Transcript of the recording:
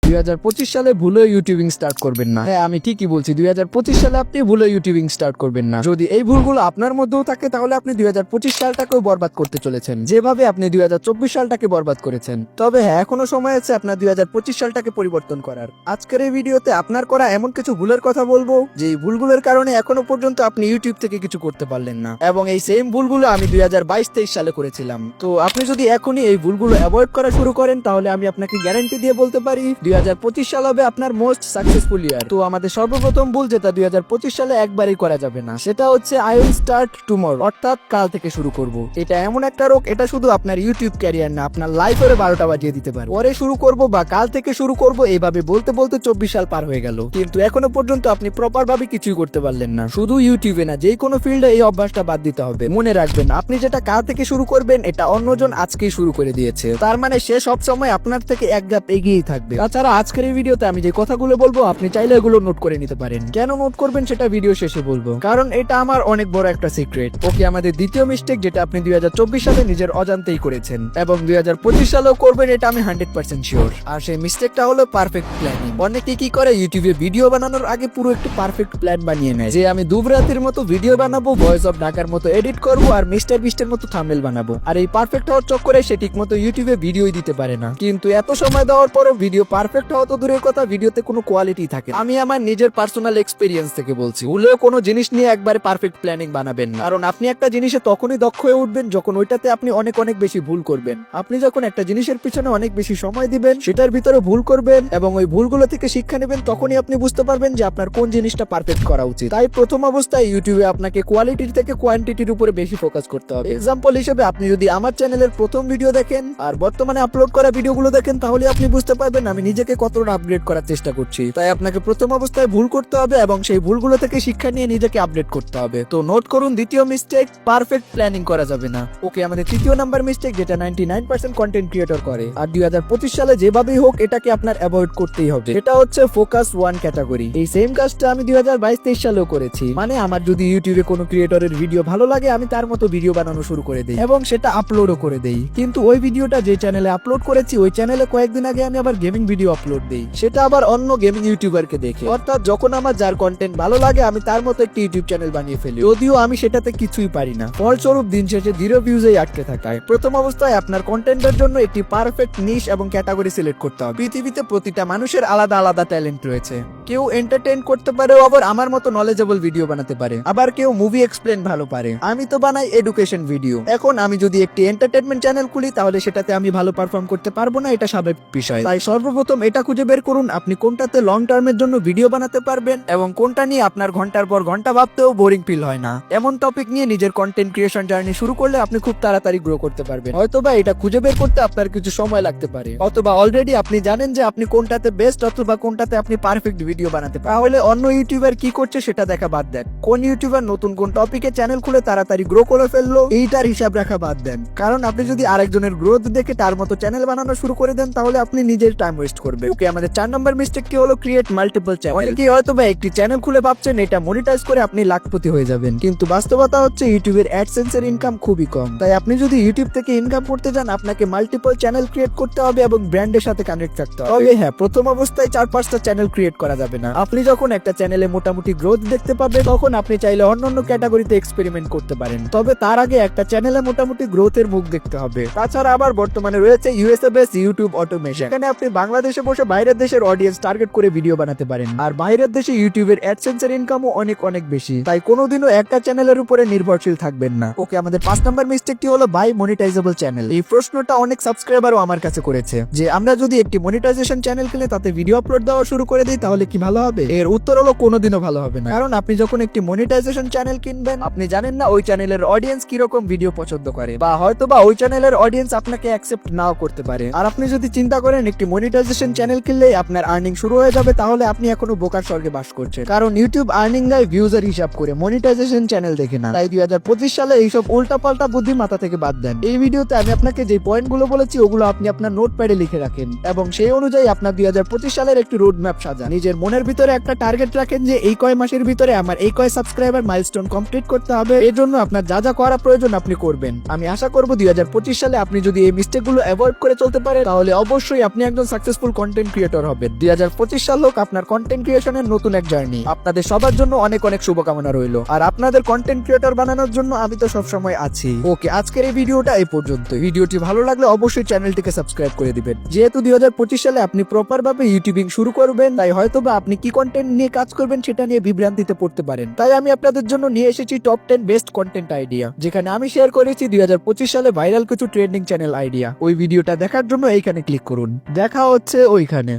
2025 সালে ভুলে YouTubing start করবেন না। হ্যাঁ, আমি ঠিকই বলছি, 2025 সালে আপনি ভুলে ইউটিউবিং স্টার্ট করবেন না। যদি এই ভুলগুলো আপনার মধ্যেও থাকে তাহলে আপনি 2025 সালটাকেও বরবাদ করতে চলেছেন, যেভাবে আপনি 2024 সালটাকে বরবাদ করেছেন। তবে হ্যাঁ, এখনো সময় আছে আপনার 2025 সালটাকে পরিবর্তন করার। আজকের এই ভিডিওতে আপনার করা এমন কিছু ভুলের কথা বলবো যে এই ভুলগুলোর কারণে এখনো পর্যন্ত আপনি ইউটিউব থেকে কিছু করতে পারলেন না, এবং এই সেম ভুলগুলো আমি 2022-23 সালে করেছিলাম। তো আপনি যদি এখনই এই ভুলগুলো অ্যাভয়েড করা শুরু করেন তাহলে আমি আপনাকে গ্যারান্টি দিয়ে বলতে পারি 2025 সাল হবে আপনার মোস্ট সাকসেসফুল ইয়ার। তো আমাদের সর্বপ্রথম ভুল যেটা 2025 সালে একবারই করা যাবে না, সেটা হচ্ছে আই উইল স্টার্ট টুমরো, অর্থাৎ কাল থেকে শুরু করব। এটা এমন একটা রোগ, এটা শুধু আপনার ইউটিউব ক্যারিয়ার না, আপনার লাইফের 12টা বাজিয়ে দিতে পারে। পরে শুরু করব বা কাল থেকে শুরু করব, এইভাবে বলতে বলতে 24 সাল পার হয়ে গেল, কিন্তু এখনো পর্যন্ত আপনি প্রপার ভাবে কিছুই করতে পারলেন না। শুধু ইউটিউবে না, যে কোনো ফিল্ডে এই অভ্যাসটা বাদ দিতে হবে। মনে রাখবেন, আপনি যেটা কাল থেকে শুরু করবেন এটা অন্যজন আজকেই শুরু করে দিয়েছে, তার মানে সে সব সময় আপনার থেকে এক ধাপ এগিয়েই থাকবে। তাছাড়া আজকের এই ভিডিওতে আমি যে কথাগুলো বলবো আপনি চাইলে এগুলো নোট করে নিতে পারেন। কেন নোট করবেন সেটা ভিডিও শেষে বলবো, কারণ এটা আমার অনেক বড় একটা সিক্রেট। ওকে, আমাদের দ্বিতীয় মিস্টেক যেটা আপনি 2024 সালে নিজের অজান্তেই করেছেন এবং 2025 সালেও করবেন, এটা আমি 100% শিওর। আর সেই মিস্টেকটা হলো পারফেক্ট প্ল্যানিং। অনেকে কি করে, ইউটিউবে ভিডিও বানানোর আগে পুরো একটি পারফেক্ট প্ল্যান বানিয়ে নেয় যে আমি দুবরাতির মতো ভিডিও বানাবো, ভয়েস অফ ঢাকার মতো এডিট করবো আর মিস্টার বিস্টের মতো থাম্বনেল বানাবো। আর এই পারফেক্ট হওয়ার চক্করে সে ঠিক মতো ইউটিউবে ভিডিওই দিতে পারে না। কিন্তু এত সময় দেওয়ার পরও ভিডিও পারফেক্ট হওয়া তো দূরের কথা, ভিডিওতে কোনো কোয়ালিটি থাকে। আমি আমার নিজের পার্সোনাল এক্সপেরিয়েন্স থেকে বলছি, ভুলেও কোনো জিনিস নিয়ে একবারে পারফেক্ট প্ল্যানিং বানাবেন না, কারণ আপনি একটা জিনিসে তখনই দক্ষ হয়ে উঠবেন যখন ওইটাতে আপনি অনেক অনেক বেশি ভুল করবেন। আপনি যখন একটা জিনিসের পিছনে অনেক বেশি সময় দিবেন, সেটার ভিতরে ভুল করবেন এবং ওই ভুলগুলো থেকে শিক্ষা নেবেন, তখনই আপনি বুঝতে পারবেন যে আপনার কোন জিনিসটা পারফেক্ট করা উচিত। তাই প্রথম অবস্থায় ইউটিউবে আপনাকে কোয়ালিটির থেকে কোয়ান্টিটির উপরে বেশি ফোকাস করতে হবে। এক্সাম্পল হিসেবে আপনি যদি আমার চ্যানেলের প্রথম ভিডিও দেখেন আর বর্তমানে আপলোড করা ভিডিওগুলো দেখেন, তাহলে আপনি বুঝতে পারবেন আমি নিজেকে কতটা আপগ্রেড করার চেষ্টা করছি। তাই আপনাকে প্রথম অবস্থায় ভুল করতে হবে এবং সেই ভুলগুলো থেকে শিক্ষা নিয়ে নিজেকে আপডেট করতে হবে। তো নোট করুন, দ্বিতীয় মিস্টেক, পারফেক্ট প্ল্যানিং করা যাবে না। ওকে, আমাদের তৃতীয় নাম্বার মিস্টেক যেটা 99% কন্টেন্ট ক্রিয়েটর করে আর 2025 সালে যেভাবেই হোক এটাকে আপনার অ্যাভয়েড করতেই হবে, এটা হচ্ছে ফোকাস ওয়ান ক্যাটাগরি। এই সেম কাজটা আমি 2022-23 সালেও করেছি। মানে আমার যদি ইউটিউবে কোনো ক্রিয়েটরের ভিডিও ভালো লাগে, আমি তার মতো ভিডিও বানানো শুরু করে দেই এবং সেটা আপলোডও করে দেই। কিন্তু ওই ভিডিওটা যে চ্যানেলে আপলোড করেছি, ওই চ্যানেলে কয়েকদিন আগে আমি আবার গেমিং ভিডিও আপলোড দেই, সেটা আবার অন্য গেমিং ইউটিউবারকে দেখে। অর্থাৎ যখন আমার যার কন্টেন্ট ভালো লাগে আমি তার মতো একটি ইউটিউব চ্যানেল বানিয়ে ফেলি, যদিও আমি সেটাতে কিছুই পারি না। ফলস্বরূপ দিন শেষে 0 ভিউজেই আটকে থাকায়। প্রথম অবস্থায় আপনার কন্টেন্টের জন্য একটি পারফেক্ট নিশ এবং ক্যাটাগরি সিলেক্ট করতে হবে। পৃথিবীতে প্রতিটা মানুষের আলাদা আলাদা ট্যালেন্ট রয়েছে। কেউ এন্টারটেইন করতে পারে, আবার আমার মতো নলেজেবল ভিডিও বানাতে পারে, আবার কেউ মুভি এক্সপ্লেন ভালো পারে। আমি তো বানাই এডুকেশন ভিডিও। এখন আমি যদি একটি এন্টারটেইনমেন্ট চ্যানেল খুলি তাহলে সেটাতে আমি ভালো পারফর্ম করতে পারবো না, এটা স্বাভাবিক বিষয়। তাই সর্বপ্রথম এটা খুঁজে বের করুন আপনি কোনটাতে লং টার্মের জন্য ভিডিও বানাতে পারবেন এবং কোনটা নিয়ে আপনার ঘন্টার পর ঘন্টা ভাবতেও বোরিং ফিল হয় না। এমন টপিক নিয়ে নিজের কন্টেন্ট ক্রিয়েশন জার্নি শুরু করলে আপনি খুব তাড়াতাড়ি গ্রো করতে পারবেন। হয়তোবা এটা খুঁজে বের করতে আপনার কিছু সময় লাগতে পারে, অথবা অলরেডি আপনি জানেন যে আপনি কোনটাতে বেস্ট অথবা কোনটাতে আপনি পারফেক্ট ভিডিও বানাতে পারেন। তাহলে অন্য ইউটিউবার কি করছে সেটা দেখা বাদ দেন, কোন ইউটিউবার নতুন কোন টপিকে চ্যানেল খুলে তাড়াতাড়ি গ্রো করে ফেললো এইটার হিসাব রাখা বাদ দেন। কারণ আপনি যদি আরেকজনের গ্রোথ দেখে তার মতো চ্যানেল বানানো শুরু করে দেন তাহলে আপনি নিজের টাইম ওয়েস্ট করবেন। ওকে, আমাদের 4 নম্বর মিস্টেকটি হলো ক্রিয়েট মাল্টিপল চ্যানেল। অনেকেই হয়তোবা একটি চ্যানেল খুলে ভাবছেন এটা মনিটাইজ করে আপনি লাখপতি হয়ে যাবেন, কিন্তু বাস্তবতা হচ্ছে ইউটিউবের অ্যাডসেন্সের ইনকাম খুবই কম। তাই আপনি যদি ইউটিউব থেকে ইনকাম করতে চান আপনাকে মাল্টিপল চ্যানেল ক্রিয়েট করতে হবে এবং ব্র্যান্ডের সাথে কানেক্ট থাকতে হবে। তবে হ্যাঁ, প্রথম অবস্থায় 4-5টা চ্যানেল ক্রিয়েট করা যাবে না। আপনি যখন একটা চ্যানেলে মোটামুটি গ্রোথ দেখতে পাবেন তখন আপনি চাইলে অন্যান্য ক্যাটাগরিতে এক্সপেরিমেন্ট করতে পারেন, তবে তার আগে একটা চ্যানেলে মোটামুটি গ্রোথের মুখ দেখতে হবে। তাছাড়া আবার বর্তমানে রয়েছে ইউএসএ বেস ইউটিউব অটোমেশন। এখানে আপনি বাংলাদেশে বসে বাইরের দেশের অডিয়েন্স টার্গেট করে ভিডিও বানাতে পারেন, আর বাইরের দেশে ইউটিউবের অ্যাডসেন্সের ইনকামও অনেক অনেক বেশি। তাই কোনোদিনও একটা চ্যানেলের উপরে নির্ভরশীল থাকবেন না। ওকে, আমাদের 5 নম্বর মিস্টেকটি হলো বাই মনিটাইজেবল চ্যানেল। এই প্রশ্নটা অনেক সাবস্ক্রাইবারও আমার কাছে করেছে যে আমরা যদি একটি মনিটাইজেশন চ্যানেল কিনে তাতে ভিডিও আপলোড দেওয়া শুরু করে দিই তাহলে কি ভালো হবে? এর উত্তর হলো কোনোদিনও ভালো হবে না। কারণ আপনি যখন একটি মনিটাইজেশন চ্যানেল কিনবেন আপনি জানেন না ওই চ্যানেলের অডিয়েন্স কিরকম ভিডিও পছন্দ করে, বা হয়তোবা ওই চ্যানেলের অডিয়েন্স আপনাকে অ্যাকসেপ্ট নাও করতে পারে। আর আপনি যদি চিন্তা করেন একটি মনিটাইজেশন চ্যানেল কিনলেই আপনার আর্নিং শুরু হয়ে যাবে, তাহলে আপনি এখনো বোকার স্বর্গে বাস করছেন। কারণ ইউটিউব আর্নিং দেয় ভিউজের হিসাব করে, মনিটাইজেশন চ্যানেল দেখে না। তাই 2025 সালে এইসব উল্টাপাল্টা বুদ্ধি মাথা থেকে বাদ দেন। এই ভিডিওতে আমি আপনাকে যে পয়েন্টগুলো বলেছি ওগুলো আপনি আপনার নোটপ্যাডে লিখে রাখেন এবং সেই অনুযায়ী আপনার 2025 সালের একটি রোড ম্যাপ সাজান। নিজের মনের ভিতরে একটা টার্গেট রাখেন যে এই কয় মাসের ভিতরে আমার এই কয় সাবস্ক্রাইবার মাইলস্টোন কমপ্লিট করতে হবে। এর জন্য আপনার যা যা করা প্রয়োজন আপনি করবেন। আমি আশা করব 2025 সালে আপনি যদি এই মিস্টেকগুলো অ্যাভয়েড করে চলতে পারেন তাহলে অবশ্যই আপনি একজন সাকসেসফুল কন্টেন্ট ক্রিয়েটর হবেন। 2025 সাল হোক আপনার কন্টেন্ট ক্রিয়েশনের নতুন এক জার্নি। আপনাদের সবার জন্য অনেক অনেক শুভকামনা রইলো। আর আপনাদের কন্টেন্ট ক্রিয়েটর বানানোর জন্য আমি তো সবসময় আছি। ওকে, আজকের এই ভিডিওটা এই পর্যন্ত। ভিডিওটি ভালো লাগলে অবশ্যই চ্যানেলটিকে সাবস্ক্রাইব করে দিবেন। যেহেতু 2025 সালে আপনি প্রপার ভাবে ইউটিউবিং শুরু করবেন, তাই হয়তোবা আপনি কি কন্টেন্ট নিয়ে কাজ করবেন সেটা নিয়ে বিভ্রান্তিতে পড়তে পারেন। তাই আমি আপনাদের জন্য নিয়ে এসেছি টপ 10 বেস্ট কন্টেন্ট আইডিয়া, যেখানে আমি শেয়ার করেছি 2025 সালে ভাইরাল কিছু ট্রেন্ডিং চ্যানেল আইডিয়া। ওই ভিডিওটা দেখার জন্য এইখানে ক্লিক করুন। দেখা হচ্ছে ওইখানে।